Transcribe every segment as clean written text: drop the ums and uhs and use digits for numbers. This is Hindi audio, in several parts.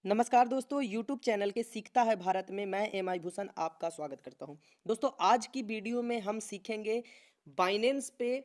नमस्कार दोस्तों, YouTube चैनल के सीखता है भारत में मैं एम आई भूषण आपका स्वागत करता हूं। दोस्तों, आज की वीडियो में हम सीखेंगे बाइनेंस पे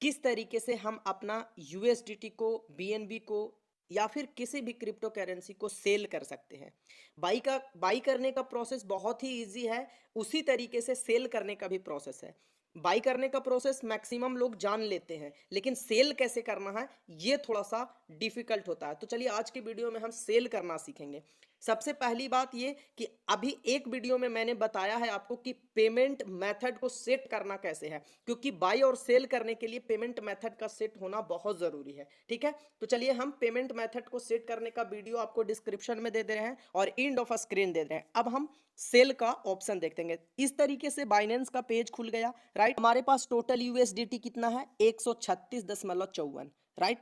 किस तरीके से हम अपना USDT को, BNB को या फिर किसी भी क्रिप्टो करेंसी को सेल कर सकते हैं। बाई करने का प्रोसेस बहुत ही इजी है, उसी तरीके से सेल करने का भी प्रोसेस है। बाई करने का प्रोसेस मैक्सिमम लोग जान लेते हैं, लेकिन सेल कैसे करना है ये थोड़ा सा डिफिकल्ट होता है। तो चलिए आज की वीडियो में हम सेल करना सीखेंगे। सबसे पहली बात ये कि अभी एक वीडियो में मैंने बताया है आपको कि पेमेंट मेथड को सेट करना कैसे है, क्योंकि बाई और सेल करने के लिए पेमेंट मेथड का सेट होना बहुत जरूरी है। ठीक है, तो चलिए हम पेमेंट मेथड को सेट करने का वीडियो आपको डिस्क्रिप्शन में दे दे रहे हैं और एंड ऑफ स्क्रीन दे रहे हैं। अब हम सेल का ऑप्शन देखते हैं। इस तरीके से बाइनेंस का पेज खुल गया। राइट, हमारे पास टोटल यूएसडीटी कितना है? 136.54। राइट,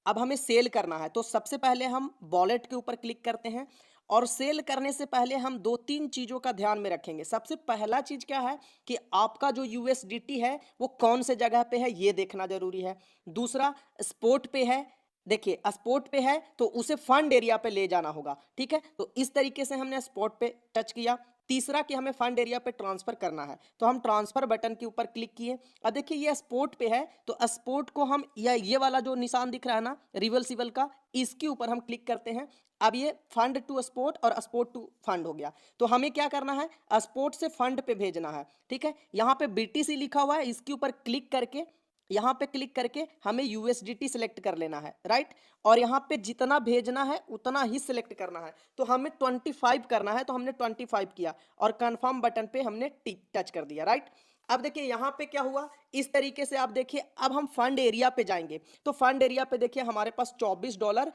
अब हमें सेल करना है तो सबसे पहले हम वॉलेट के ऊपर क्लिक करते हैं और सेल करने से पहले हम दो तीन चीजों का ध्यान में रखेंगे। सबसे पहला चीज क्या है कि आपका जो यूएसडीटी है वो कौन से जगह पे है ये देखना जरूरी है। दूसरा, स्पोर्ट पे है। देखिए, स्पोर्ट पे है तो उसे फंड एरिया पे ले जाना होगा। ठीक है, तो इस तरीके से हमने स्पोर्ट पे टच किया। तीसरा कि हमें फंड एरिया पे ट्रांसफर करना है तो हम ट्रांसफर बटन के ऊपर क्लिक किए। अब देखिए ये स्पोर्ट पे है तो स्पोर्ट को हम या ये वाला जो निशान दिख रहा है ना रिवर्सिबल का, इसके ऊपर हम क्लिक करते हैं। अब ये फंड टू स्पोर्ट और स्पोर्ट टू फंड हो गया। तो हमें क्या करना है? स्पोर्ट से फंड पे भेजना है। ठीक है, यहाँ पे बीटीसी लिखा हुआ है, इसके ऊपर क्लिक करके यहाँ पे क्लिक करके हमें यूएसडीटी सिलेक्ट कर लेना है। राइट, और यहाँ पे जितना भेजना है उतना ही सिलेक्ट करना है। तो हमें 25 करना है तो हमने 25 किया और कंफर्म बटन पे हमने टिक टच कर दिया। राइट, अब देखिए यहाँ पे क्या हुआ, इस तरीके से आप देखिए। अब हम फंड एरिया पे जाएंगे तो फंड एरिया पे देखिए हमारे पास $24,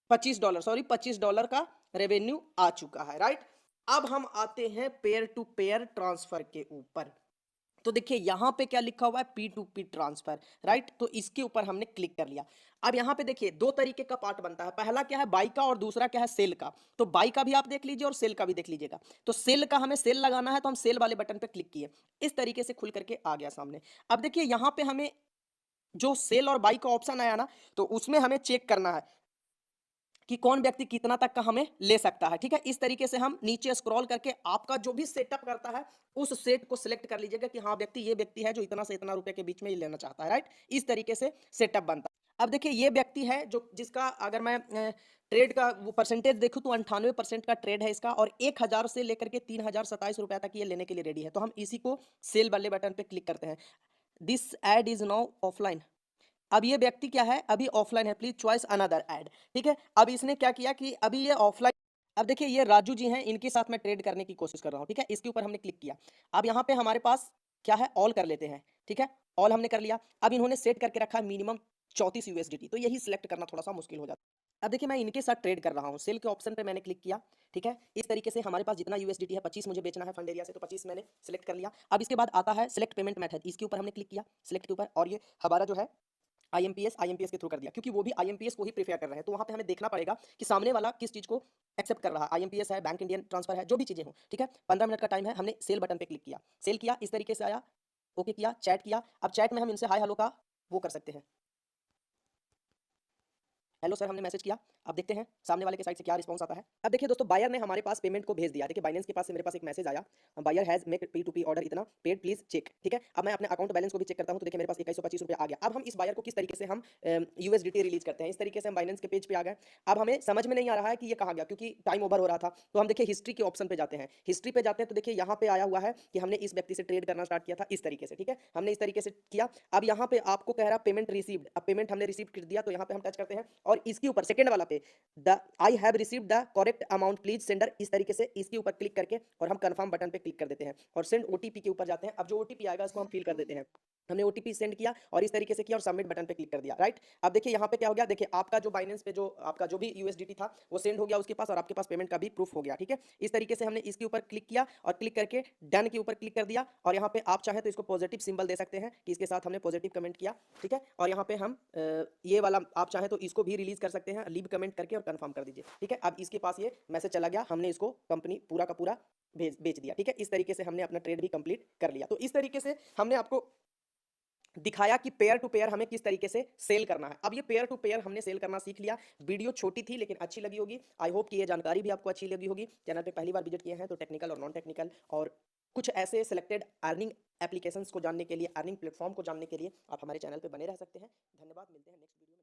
$25, सॉरी $25 का रेवेन्यू आ चुका है। राइट, अब हम आते हैं पेयर टू पेयर ट्रांसफर के ऊपर। तो देखिए यहाँ पे क्या लिखा हुआ है? P2P transfer. राइट, तो इसके ऊपर हमने क्लिक कर लिया। अब यहाँ पे देखिए दो तरीके का पार्ट बनता है, पहला क्या है बाई का और दूसरा क्या है सेल का। तो बाई का भी आप देख लीजिए और सेल का भी देख लीजिएगा। तो सेल का हमें सेल लगाना है तो हम सेल वाले बटन पे क्लिक किए, इस तरीके से खुल करके आ गया सामने। अब देखिए यहाँ पे हमें जो सेल और बाई का ऑप्शन आया ना, तो उसमें हमें चेक करना है कि कौन व्यक्ति कितना तक का हमें ले सकता है। ठीक है, इस तरीके से हम नीचे स्क्रॉल करके आपका जो भी सेटअप करता है उस सेट को सिलेक्ट कर लीजिएगा कि हाँ व्यक्ति ये व्यक्ति है जो इतना से इतना रुपए के बीच में ही लेना चाहता है। राइट, इस तरीके से सेटअप बनता है। अब देखिए ये व्यक्ति है जो जिसका अगर मैं ट्रेड का वो परसेंटेज देखूं तो 98% का ट्रेड है इसका, और 1000 से लेकर के 3027 रुपए तक ये लेने के लिए रेडी है। तो हम इसी को सेल वाले बटन पे क्लिक करते हैं। This ad is now offline. अब ये व्यक्ति क्या है? अभी ऑफलाइन है, प्लीज चॉइस अनदर ऐड। ठीक है, अब इसने क्या किया कि अभी ये ऑफलाइन। अब देखिए ये राजू जी हैं, इनके साथ मैं ट्रेड करने की कोशिश कर रहा हूँ। ठीक है, इसके ऊपर हमने क्लिक किया। अब यहाँ पे हमारे पास क्या है? ऑल कर लेते हैं। ठीक है, ऑल हमने कर लिया। अब इन्होंने सेट करके रखा है मिनिमम 34 यूएसडीटी, तो यही सिलेक्ट करना थोड़ा सा मुश्किल हो जाता है। अब देखिए मैं इनके साथ ट्रेड कर रहा हूँ, सेल के ऑप्शन पे मैंने क्लिक किया। ठीक है, इस तरीके से हमारे पास जितना यूएसडीटी है 25 मुझे बेचना है फंड एरिया से, तो 25 मैंने सिलेक्ट कर लिया। अब इसके बाद आता है सिलेक्ट पेमेंट मेथड, इसके ऊपर हमने क्लिक किया सिलेक्ट के ऊपर, और ये हमारा जो है आईएमपीएस के थ्रू कर दिया, क्योंकि वो भी आईएमपीएस को ही प्रेफर कर रहे हैं। तो वहां पे हमें देखना पड़ेगा कि सामने वाला किस चीज को एक्सेप्ट कर रहा है, आईएमपीएस है, बैंक इंडियन ट्रांसफर है, जो भी चीजें हो। ठीक है, 15 मिनट का टाइम है। हमने सेल बटन पे क्लिक किया, सेल किया, इस तरीके से आया, ओके किया, चैट किया। अब चैट में हम इनसे हाय हेलो का वो कर सकते हैं, हेलो सर हमने मैसेज किया। अब देखते हैं सामने वाले के साइड से क्या रिस्पांस आता है। अब देखिए दोस्तों, बायर ने हमारे पास पेमेंट को भेज दिया। देखिए बाइनेंस के पास से मेरे पास एक मैसेज आया, buyer has make P2P order इतना पेड प्लीज चेक। ठीक है, अब मैं अपने अकाउंट बैलेंस को भी चेक करता हूं तो देखिए मेरे पास 2125 रुपये आ गया। अब हम इस बायर को किस तरीके से हम यूएसडीटी रिलीज करते हैं, इस तरीके से हम बाइनेंस के पेज पे आ गए। अब हमें समझ में नहीं आ रहा है कि ये कहाँ गया, क्योंकि टाइम ओवर हो रहा था। तो हम देखिए हिस्ट्री के ऑप्शन पे जाते हैं, हिस्ट्री पे जाते हैं तो देखिए यहाँ पे आया हुआ है कि हमने इस व्यक्ति से ट्रेड करना स्टार्ट किया था इस तरीके से। ठीक है, हमने इस तरीके से किया। अब यहाँ पे आपको कह रहा पेमेंट रिसीव्ड, अब पेमेंट हमने रिसीव कर दिया तो यहाँ पे हम टच करते हैं और इसके ऊपर सेकंड वाला पे the I have received the correct amount please sender, इस तरीके से इसके ऊपर क्लिक करके और हम कंफर्म बटन पे क्लिक कर देते हैं और सेंड ओटीपी के ऊपर जाते हैं। अब जो ओटीपी आएगा इसको हम फिल कर देते हैं। हमने ओटीपी सेंड किया और इस तरीके से किया और सबमिट बटन पे क्लिक कर दिया। राइट, अब देखिए यहाँ पे क्या हो गया, देखिए आपका जो बाइनेंस पे जो आपका जो भी यूएसडीटी था वो सेंड हो गया उसके पास और आपके पास पेमेंट का भी प्रूफ हो गया। ठीक है, इस तरीके से हमने इसके ऊपर क्लिक किया और क्लिक करके डन के ऊपर क्लिक कर दिया और यहाँ पे आप चाहे तो इसको पॉजिटिव सिंबल दे सकते हैं कि इसके साथ हमने पॉजिटिव कमेंट किया। ठीक है, और यहाँ पे हम ये वाला आप चाहे तो इसको भी रिलीज कर सकते हैं, लीव कमेंट करके और कंफर्म कर दीजिए। ठीक है, अब इसके पास ये मैसेज चला गया, हमने इसको कंपनी पूरा का पूरा बेच दिया। ठीक है, इस तरीके से हमने अपना ट्रेड भी कंप्लीट कर लिया। तो इस तरीके से हमने आपको दिखाया कि पेयर टू पेयर हमें किस तरीके से सेल करना है। अब ये पेयर टू पेयर हमने सेल करना सीख लिया। वीडियो छोटी थी लेकिन अच्छी लगी होगी। आई होप कि ये जानकारी भी आपको अच्छी लगी होगी। चैनल पे पहली बार विजिट किए हैं तो टेक्निकल और नॉन टेक्निकल और कुछ ऐसे सिलेक्टेड अर्निंग एप्लीकेशंस को जानने के लिए, अर्निंग प्लेटफॉर्म को जानने के लिए आप हमारे चैनल पे बने रह सकते हैं। धन्यवाद, मिलते हैं नेक्स्ट वीडियो में।